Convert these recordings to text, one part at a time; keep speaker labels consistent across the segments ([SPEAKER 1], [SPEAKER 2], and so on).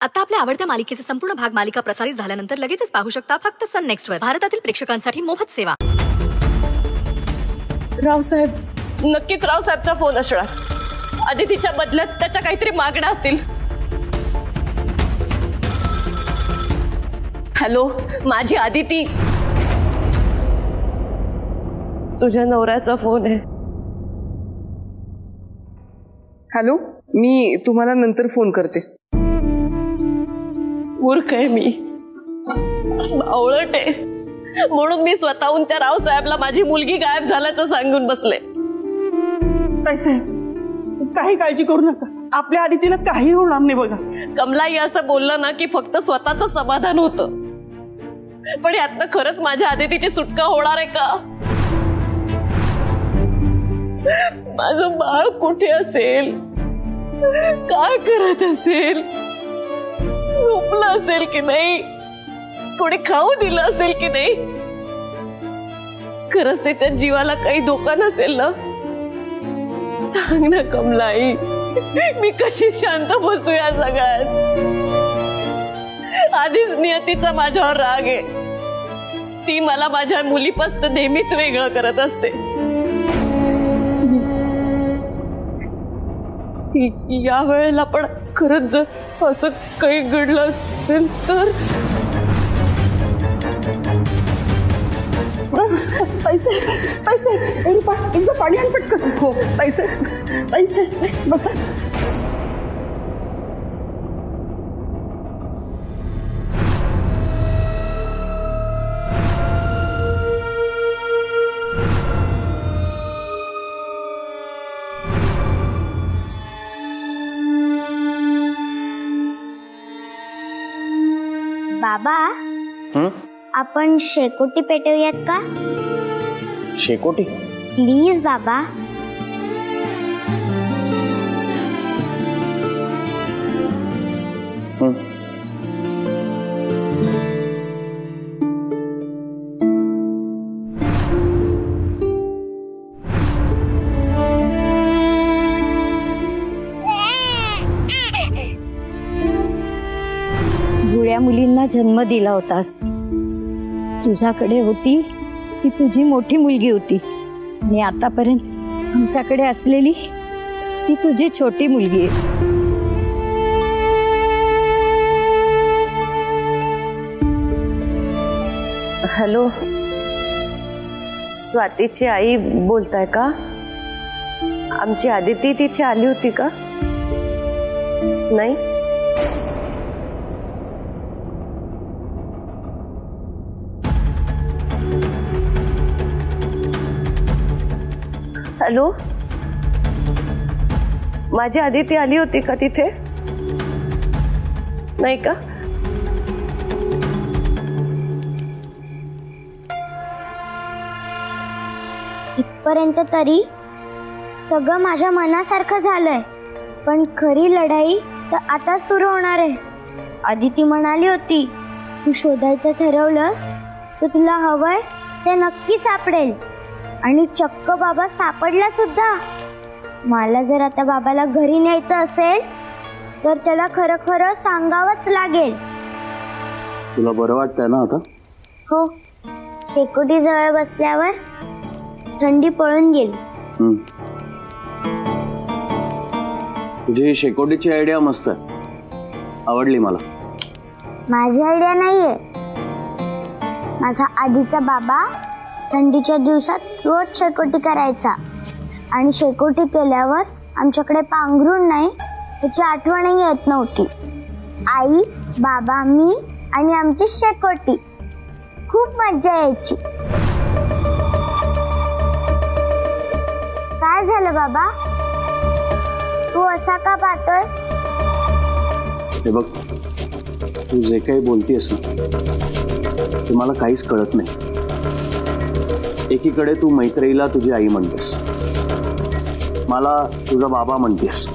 [SPEAKER 1] आता आपल्या आवडत्या मालिकेचे संपूर्ण भाग मालिका प्रसारित झाल्यानंतर लगेचच पाहू शकता फक्त सन नेक्स्ट वर. भारतातील प्रेक्षकांसाठी मोफत सेवा.
[SPEAKER 2] रावसाहेब, नक्कीच रावसाहेबचा फोन असणार. आदितीच्या बदल्यात त्याच्या काहीतरी मागण्या असतील. हॅलो, माझी आदिती. तुझ्या नवऱ्याचा फोन आहे.
[SPEAKER 3] हॅलो, मी तुम्हाला नंतर फोन करते.
[SPEAKER 2] मूर्ख आहे मी, बावळट आहे, म्हणून मी स्वतःहून त्या रावसाहेबला माझी मुलगी गायब झाल्याचं सांगून बसले.
[SPEAKER 4] साहेब, काही काळजी करू नका, आपल्या आदितीला काही होणार नाही बघा.
[SPEAKER 2] कमलाई असं बोललं ना की फक्त स्वतःचं समाधान होतं, पण यातनं खरंच माझ्या आदितीची सुटका होणार आहे का? माझं बाळ कुठे असेल, काय करत असेल, झोपलं असेल की नाही, कोणी खाऊ दिलं असेल की नाही, खरंच त्याच्या जीवाला काही धोका नसेल ना? सांग ना कमलाई, मी कशी शांत बसू या सगळ्यात? आधीच नियतीचा माझ्यावर राग आहे, ती मला माझ्या मुलीपासून नेहमीच वेगळं करत असते. या वेळेला पण खरंच जर असं काही घडलं असेल तर?
[SPEAKER 4] पैसे पैसे एकदा पाणी आण पटकन. हो, पैसे पैसे बसा.
[SPEAKER 5] बाबा, आपण शेकोटी पेटवूयात का?
[SPEAKER 6] शेकोटी?
[SPEAKER 5] प्लीज बाबा.
[SPEAKER 7] जुळ्या मुलींना जन्म दिला होतास. तुझ्याकडे होती ती तुझी मोठी मुलगी होती आणि आतापर्यंत आमच्याकडे असलेली ती तुझी छोटी मुलगी आहे.
[SPEAKER 2] हॅलो, स्वातीची आई बोलताय का? आमची आदिती तिथे आली होती का? नाही. हॅलो, माझी आदिती आली होती का तिथे? नाही का?
[SPEAKER 5] इथपर्यंत तरी सगळं माझ्या मनासारखं झालंय, पण खरी लढाई तर आता सुरू होणार आहे. आदिती म्हणाली होती, तू शोधायचं ठरवलंस तर तुला हवंय ते नक्की सापडेल, आणि चक्क बाबा सापडला सुद्धा. मला जर आता बाबाला घरी न्यायचं असेल तर त्याला खरं खरं सांगावंच लागेल.
[SPEAKER 6] तुला बरं वाटतंय ना आता?
[SPEAKER 5] हो, शेकोटी जवळ बसल्यावर थंडी पळून गेली.
[SPEAKER 6] तुझी शेकोटीची आयडिया मस्त आहे, आवडली मला.
[SPEAKER 5] माझी आयडिया नाहीये, माझा आधीचा बाबा थंडीच्या दिवसात रोज शेकोटी करायचा, आणि शेकोटी केल्यावर आमच्याकडे पांघरूण नाही त्याची आठवणही येत नव्हती. आई, बाबा, मी आणि आमची शेकोटी, खूप मज्जा यायची. काय झालं बाबा, तू असा का पाहतोय?
[SPEAKER 6] हे बघ, तू जे काही बोलतेस ना ते मला काहीच कळत नाही. एकीकडे तू मैत्रीला तुझी आई म्हणतेस, मला तुझा बाबा म्हणतेस,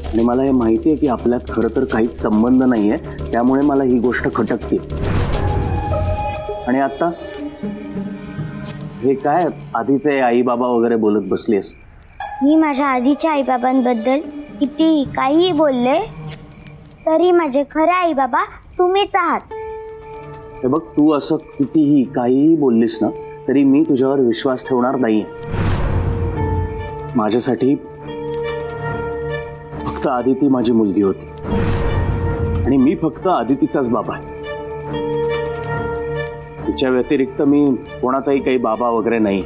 [SPEAKER 6] आणि मला हे माहिती आहे की आपल्यात खरं तर काहीच संबंध नाहीये, त्यामुळे मला ही गोष्ट खटकते. आणि आता हे काय आधीचे आई बाबा वगैरे बोलत बसलीस?
[SPEAKER 5] मी माझ्या आधीच्या आई बाबांबद्दल किती काही बोलले तरी माझे खरे आई बाबा तुम्हीच आहात.
[SPEAKER 6] हे बघ, तू असं कितीही काहीही बोललीस ना तरी मी तुझ्यावर विश्वास ठेवणार नाहीये. माझ्यासाठी फक्त आदिती माझी मुलगी होती आणि मी फक्त आदितीचाच बाबा आहे. तिच्या व्यतिरिक्त मी कोणाचाही काही बाबा वगैरे नाही.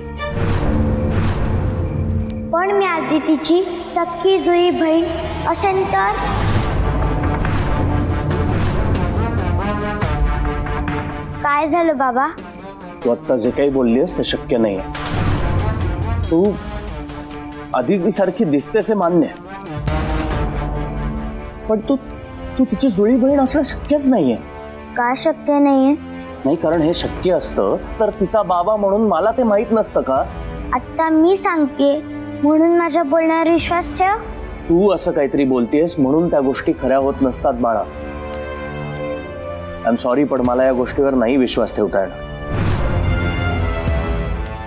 [SPEAKER 5] पण मी आदितीची सख्खी जुई बहीण असेल तर? काय झालं बाबा?
[SPEAKER 6] तू आता जे काही बोललीस ते शक्य नाहीये. तू आदिती सारखी दिसतेस हे मान्य, पण तू तिची जुळी बहीण असणं शक्यच नाहीये.
[SPEAKER 5] का शक्य नाहीये?
[SPEAKER 6] नाही, कारण हे शक्य असतं तर तिचा बाबा म्हणून मला ते माहित नसतं का?
[SPEAKER 5] आता मी सांगते म्हणून माझ्या बोलण्यावर विश्वास ठेव.
[SPEAKER 6] तू असं काहीतरी बोलतेस म्हणून त्या गोष्टी खऱ्या होत नसतात बाळा. आय एम सॉरी, पण मला या गोष्टीवर नाही विश्वास ठेवता येणार.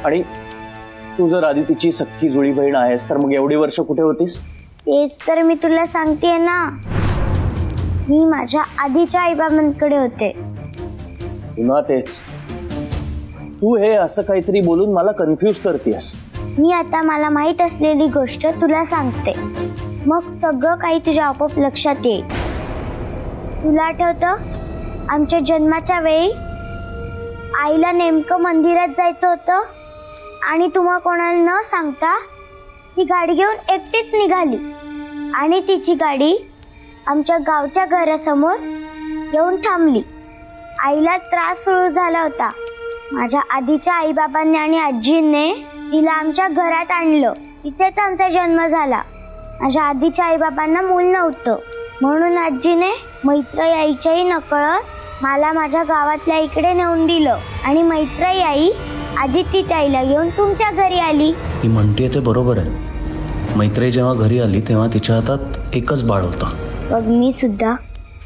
[SPEAKER 6] आणि तू जर आदितीची सख्खी जुळी बहीण आहेस तर मग एवढी वर्ष कुठे होतीस?
[SPEAKER 5] तेच तर मी तुला सांगते ना, मी माझ्या आधीच्या आईबाबांकडे होते.
[SPEAKER 6] पुन्हा तेच, तू हे असं काहीतरी बोलून मला कन्फ्यूज करतेस.
[SPEAKER 5] मी आता मला माहित असलेली गोष्ट तुला सांगते, मग सगळं काही तुझ्या आपोआप लक्षात येईल. तुला आठवतं आमच्या जन्माच्या वेळी आईला नेमकं मंदिरात जायचं होतं आणि तुम्हा कोणाला न सांगता ती गाडी घेऊन एकटीच निघाली आणि तिची गाडी आमच्या गावच्या घरासमोर येऊन थांबली. आईला त्रास सुरू झाला होता. माझ्या आधीच्या आईबाबांनी आणि आजीने तिला आमच्या घरात आणलं. इथेच आमचा जन्म झाला. माझ्या आधीच्या आईबाबांना मूल नव्हतं म्हणून आजीने मैत्राई आईच्याही नकळत मला माझ्या गावातल्या आईकडे नेऊन दिलं आणि मैत्राई आई आदितीच्या आईला घेऊन तुमच्या घरी आली.
[SPEAKER 6] ती म्हणते ते बरोबर आहे. मैत्री जेव्हा घरी आली तेव्हा तिच्या हातात एकच बाळ होता.
[SPEAKER 5] मग मी सुद्धा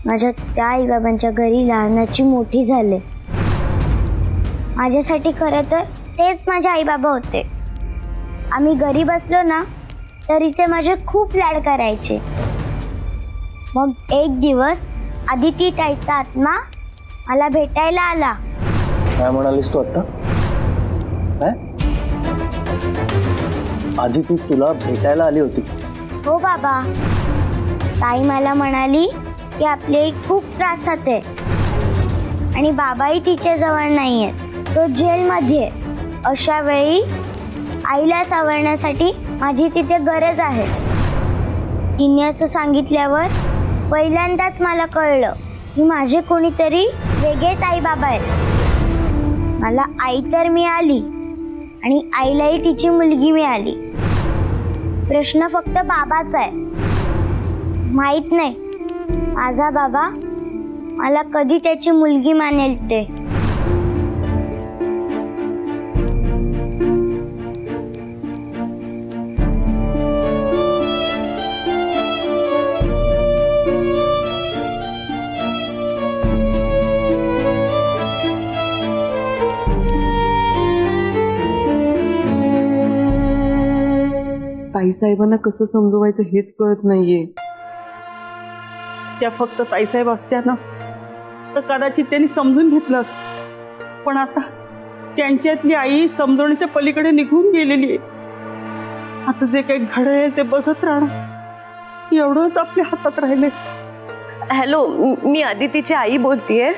[SPEAKER 5] माझ्या त्या आईबाबांच्या घरी लहानाची मोठी झाले. माझ्यासाठी खरं तर तेच माझे आईबाबा होते. आम्ही घरी बसलो ना तरी ते माझे खूप लाड करायचे. मग एक दिवस आदिती ताईचा आत्मा मला भेटायला आला.
[SPEAKER 6] काय म्हणालीस तू आता? आदिती तुला भेटायला आली होती?
[SPEAKER 5] हो बाबा. ताई मला म्हणाली की आपली आई खूप त्रासात आहे आणि बाबाही तिच्या जवळ नाहीये, तो जेलमध्ये. अशा वेळी आईला सावरण्यासाठी माझी तिथे गरज आहे. तिने असं सांगितल्यावर पहिल्यांदाच मला कळलं की माझे कोणीतरी वेगळेच आई बाबा आहेत. मला आई तर मिळाली आणि आईलाही तिची मुलगी मिळाली. प्रश्न फक्त बाबाचा आहे. माहित नाही माझा बाबा मला कधी त्याची मुलगी मानेल ते.
[SPEAKER 3] ताईसाहेबांना कसं समजवायचं हेच कळत नाहीये.
[SPEAKER 4] त्या फक्त ताईसाहेब असत्या ना तर कदाचित त्यांनी समजून घेतलं असतं, पण आता त्यांच्यातली आई समजवण्याच्या पलीकडे निघून गेलेली आहे. आता जे काही घडेल ते बघत राहणं एवढंच आपल्या हातात राहिले.
[SPEAKER 2] हॅलो, मी आदितीची आई बोलतीये.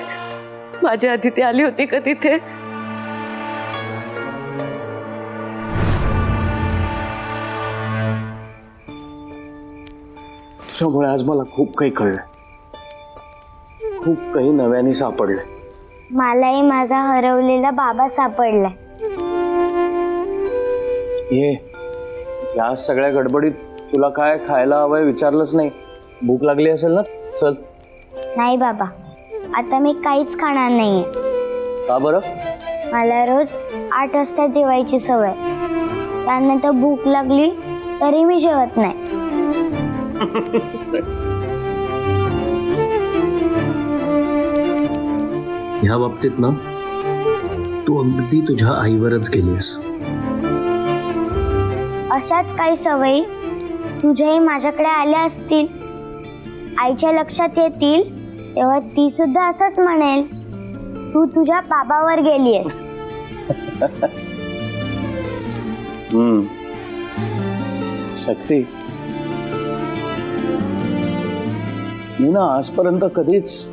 [SPEAKER 2] माझी आदिती आली होती का तिथे?
[SPEAKER 6] तुझ्यामुळे आज मला खूप काही कळलं, खूप काही नव्याने सापडलं.
[SPEAKER 5] मलाही माझा हरवलेला बाबा सापडलाय.
[SPEAKER 6] ये या सगळ्या गडबडीत तुला काय खायला हवंय विचारलंच नाही. भूक लागली असेल ना? चल.
[SPEAKER 5] नाही बाबा, आता मी काहीच खाणार नाहीये.
[SPEAKER 6] का बरं?
[SPEAKER 5] मला रोज 8 वाजता जेवायची सवय. त्यानंतर भूक लागली तरी मी जेवत नाही.
[SPEAKER 6] ह्या बाबतीत ना तू अगदी तुझ्या आईवरच गेलीस.
[SPEAKER 5] अशाच काही सवयी तुझ्याही माझ्याकडे आल्या असतील आईच्या लक्षात येतील तेव्हा ती सुद्धा असंच म्हणेल, तू तुझ्या बाबावर गेलीयस.
[SPEAKER 6] शक्ती, मी ना आजपर्यंत कधीच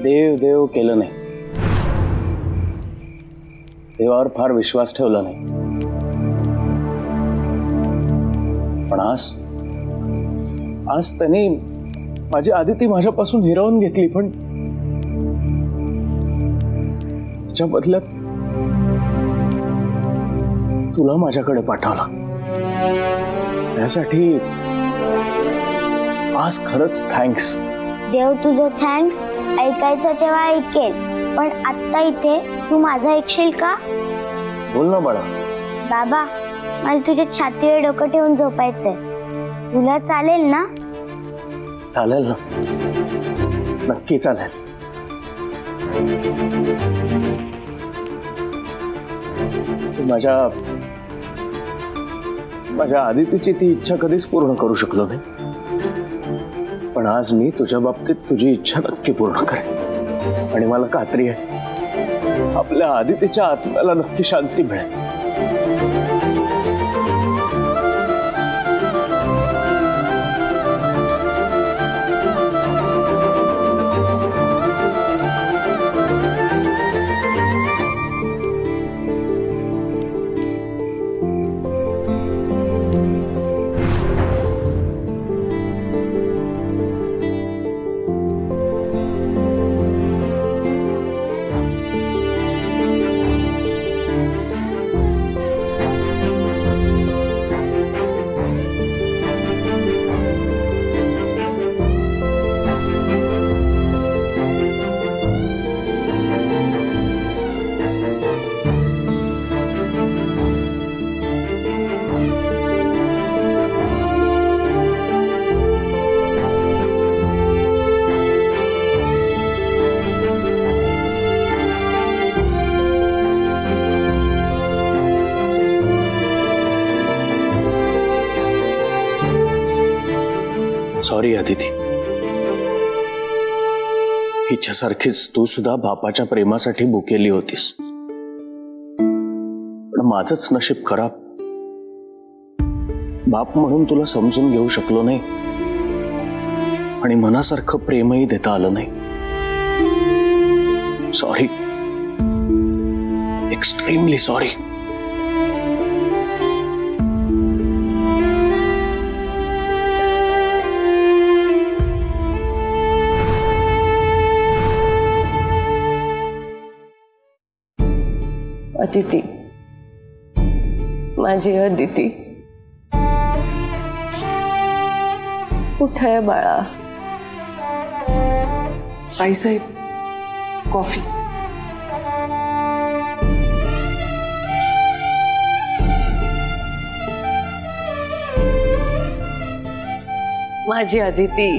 [SPEAKER 6] देव देव केलं नाही, देवावर फार विश्वास ठेवला नाही. पण आज त्यांनी माझी आदिती माझ्यापासून हिरावून घेतली, पण त्याच्या बदल्यात तुला माझ्याकडे पाठवला. त्यासाठी आज खरंच थँक्स.
[SPEAKER 5] देव तुझं थँक्स ऐकायचं तेव्हा ऐकेल, पण आत्ता इथे तू माझं ऐकशील का?
[SPEAKER 6] बोल ना बाळा.
[SPEAKER 5] बाबा, मला तुझ्या छातीवर डोकं ठेवून झोपायचंय. तुला चालेल ना?
[SPEAKER 6] चालेल ना, नक्की चालेल. माझ्या आदितीची ती इच्छा कधीच पूर्ण करू शकलो नाही, पण आज मी तुझ्या बाबतीत तुझी इच्छा नक्की पूर्ण करेन. आणि मला खात्री आहे आपल्या आदितीच्या आत्म्याला नक्की शांती मिळेल. सॉरी आदिती, हिच्यासारखीच तू सुद्धा बापाच्या प्रेमासाठी भुकेली होतीस, पण माझंच नशीब खराब. बाप म्हणून तुला समजून घेऊ शकलो नाही आणि मनासारखं प्रेमही देता आलं नाही. Sorry, extremely sorry.
[SPEAKER 2] अदिती, माझी अदिती, कुठे आहे बाळा?
[SPEAKER 3] आईसाहेब, कॉफी.
[SPEAKER 2] माझी अदिती,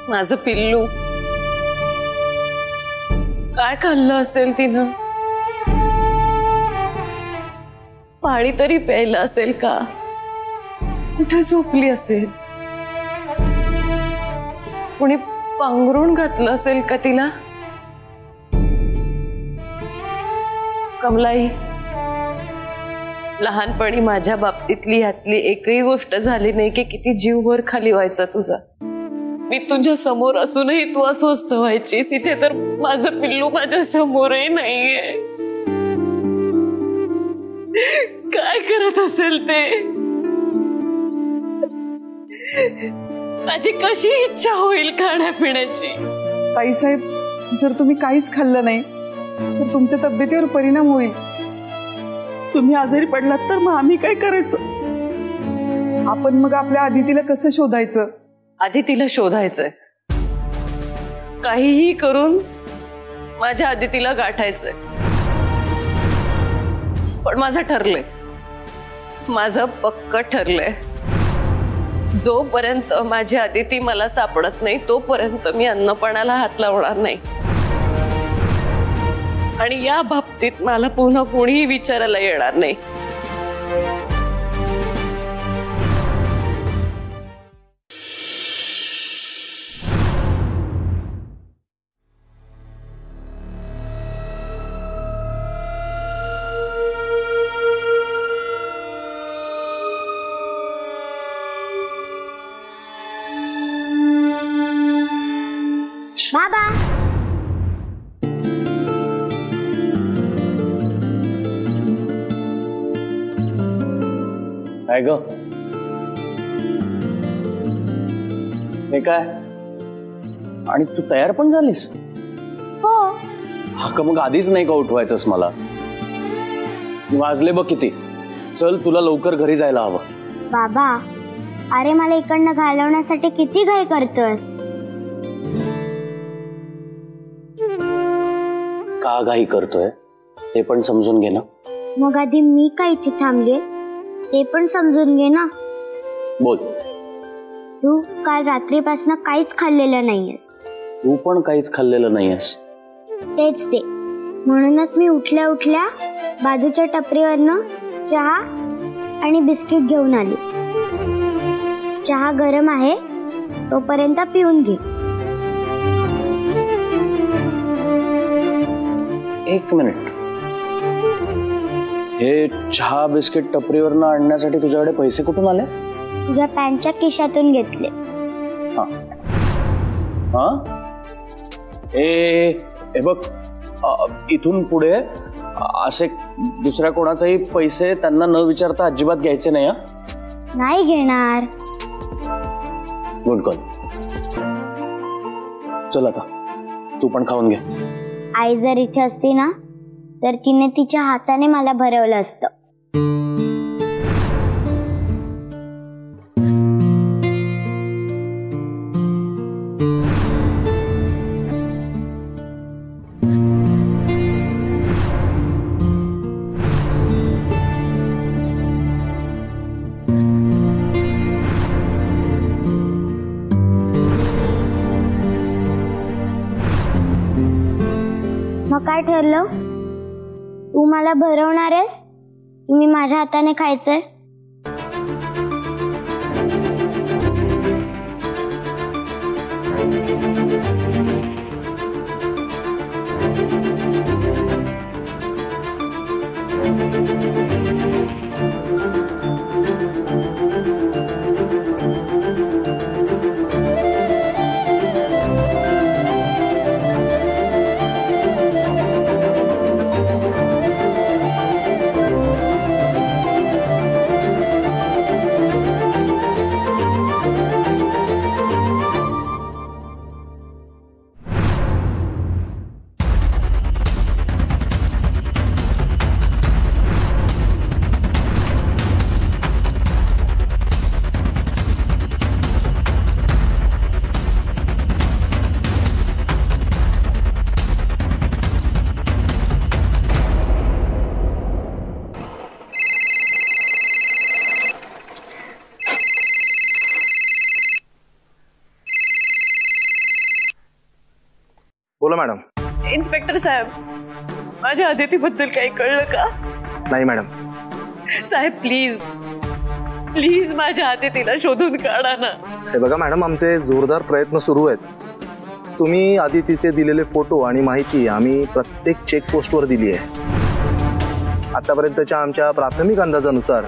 [SPEAKER 2] माझं पिल्लू, काय खाल्लं असेल तिनं? पाणी तरी प्यायलं असेल का? कुठे झोपली असेल? कुणी पांघरून घातलं असेल का तिला? कमलाई, लहानपणी माझ्या बाबतीतली ह्यातली एकही गोष्ट झाली नाही की किती जीवभर खाली व्हायचा तुझा. मी तुझ्या समोर असूनही तू अस्वस्थ व्हायचीस. इथे तर माझं पिल्लू माझ्या समोरही नाहीये. काय करत असेल ते? माझी कशी इच्छा होईल खाण्यापिण्याची?
[SPEAKER 3] ताईसाहेब, जर तुम्ही काहीच खाल्लं नाही तर तुमच्या तब्येतीवर परिणाम होईल.
[SPEAKER 4] तुम्ही आजारी पडलात तर मग आम्ही काय करायचं?
[SPEAKER 3] आपण मग आपल्या आदितीला कसं शोधायचं?
[SPEAKER 2] आदितीला शोधायचंय, काहीही करून माझ्या आदितीला गाठायचंय. पण माझं ठरलंय, माझं पक्क ठरलंय. जोपर्यंत माझी आदिती मला सापडत नाही तोपर्यंत मी अन्नपणाला हात लावणार नाही. आणि या बाबतीत मला पुन्हा कोणीही विचारायला येणार नाही.
[SPEAKER 5] बाबा
[SPEAKER 6] काय ग? हे काय? आणि तू तयार पण झालीस?
[SPEAKER 5] हो.
[SPEAKER 6] हा का मग आधीच नाही का उठवायचंस मला? वाजले बघ किती. चल तुला लवकर घरी जायला हवं.
[SPEAKER 5] बाबा अरे मला इकडनं घालवण्यासाठी किती घाई करतोय.
[SPEAKER 6] का घाई करतोय ते पण समजून घे ना.
[SPEAKER 5] मग आधी मी का इथे थांबले ते पण समजून घे ना.
[SPEAKER 6] बोल.
[SPEAKER 5] तू काल रात्रीपासून काहीच खाल्लेलं नाहीयेस.
[SPEAKER 6] तू पण काहीच खाल्लेलं नाहीयेस.
[SPEAKER 5] तेच ते. म्हणूनच मी उठल्या उठल्या बाजूच्या टपरीवरनं चहा आणि बिस्किट घेऊन आली. चहा गरम आहे तोपर्यंत पिऊन घे.
[SPEAKER 6] एक मिनिट. हे चहा बिस्किट टपरीवरनं आणण्यासाठी तुझ्याकडे पैसे कुठून आले?
[SPEAKER 5] तुझ्या पॅन्टच्या खिशातून घेतले.
[SPEAKER 6] हा हा हे बघ, इथून पुढे असे दुसऱ्या कोणाचाही पैसे त्यांना न विचारता अजिबात घ्यायचे नाही.
[SPEAKER 5] नाही घेणार.
[SPEAKER 6] Good girl. चल आता तू पण खाऊन घे.
[SPEAKER 5] आई जर इथे असती ना तर तिने तिच्या हाताने मला भरवलं असतं. मग काय ठरलं? तू मला भरवणार आहेस की मी माझ्या हाताने खायचंय?
[SPEAKER 8] बोला मॅडम.
[SPEAKER 2] इन्स्पेक्टर साहेब, माझ्या अदितीबद्दल काही कळलं का?
[SPEAKER 8] नाही मॅडम.
[SPEAKER 2] साहेब प्लीज प्लीज माझ्या अदितीला शोधून काढा ना.
[SPEAKER 8] हे बघा मॅडम, आमचे जोरदार प्रयत्न सुरू आहेत. तुम्ही अदितीचे दिलेले फोटो आणि माहिती आम्ही प्रत्येक चेकपोस्टवर दिली आहे. आतापर्यंतच्या आमच्या प्राथमिक अंदाजानुसार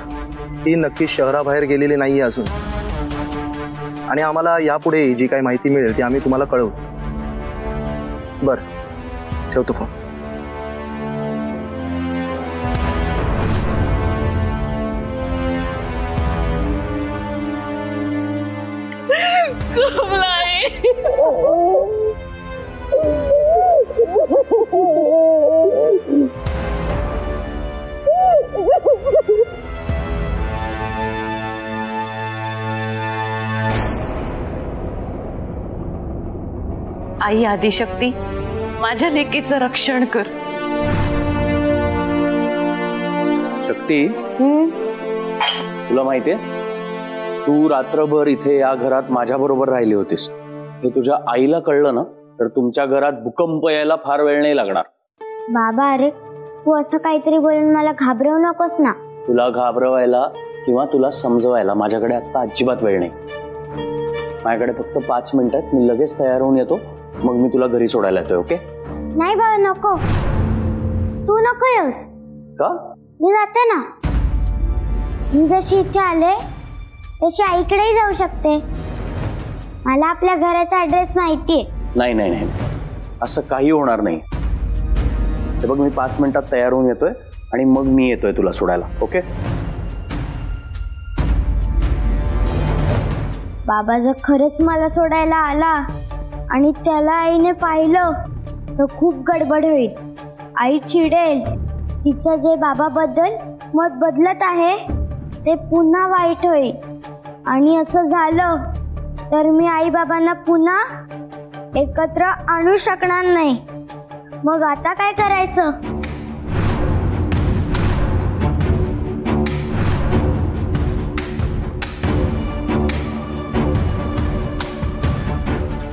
[SPEAKER 8] ती नक्की शहराबाहेर गेलेली नाही अजून. आणि आम्हाला यापुढे जी काही माहिती मिळेल ती आम्ही तुम्हाला कळवूच. बरं, ठेवतो फोन.
[SPEAKER 2] आई आदिशक्ती, माझ्या लेकीचं रक्षण कर.
[SPEAKER 6] शक्ती, तुला माहितीये तू रात्रभर इथे या घरात माझ्या बरोबर राहिली होतीस. हे तुझ्या आईला कळलं ना तर तुमच्या घरात भूकंप यायला फार वेळ नाही लागणार.
[SPEAKER 5] बाबा अरे तू असं काहीतरी बोलून मला घाबरवू नकोस ना.
[SPEAKER 6] तुला घाबरवायला किंवा तुला समजवायला माझ्याकडे आता अजिबात वेळ नाही. माझ्याकडे फक्त 5 मिनिटात मी लगेच तयार होऊन येतो. मग मी तुला घरी सोडायला येतोय. ओके?
[SPEAKER 5] नाही बाबा नको. तू नको येऊस.
[SPEAKER 6] का?
[SPEAKER 5] मी जाते ना. मी जशी इथे आले तशी आईकडेही जाऊ शकते. मला आपल्या घराचा ऍड्रेस माहितीये.
[SPEAKER 6] नाही नाही नाही, असं काही होणार नाही. हे बघ, मी 5 मिनिटात तयार होऊन येतोय आणि मग मी येतोय तुला सोडायला. ओके?
[SPEAKER 5] बाबा जर खरंच मला सोडायला आला आणि त्याला आईने पाहिलं तर खूप गडबड होईल. आई चिडेल. तिचं जे बाबाबद्दल मत बदलत आहे ते पुन्हा वाईट होईल. आणि असं झालं तर मी आई बाबांना पुन्हा एकत्र आणू शकणार नाही. मग आता काय करायचं?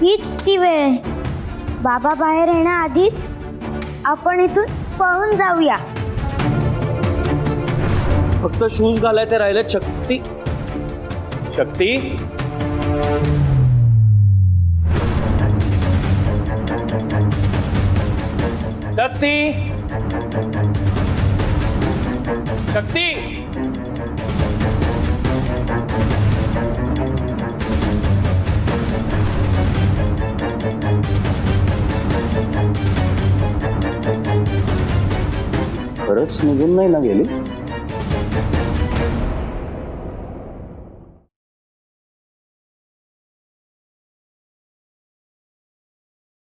[SPEAKER 5] हीच ती वेळ आहे. बाबा बाहेर येण्याआधीच आपण इथून पळून जाऊया.
[SPEAKER 6] फक्त शूज घालायचे राहिले. शक्ती, शक्ती, शक्ती, शक्ती. खरंच निघून नाही ना गेली?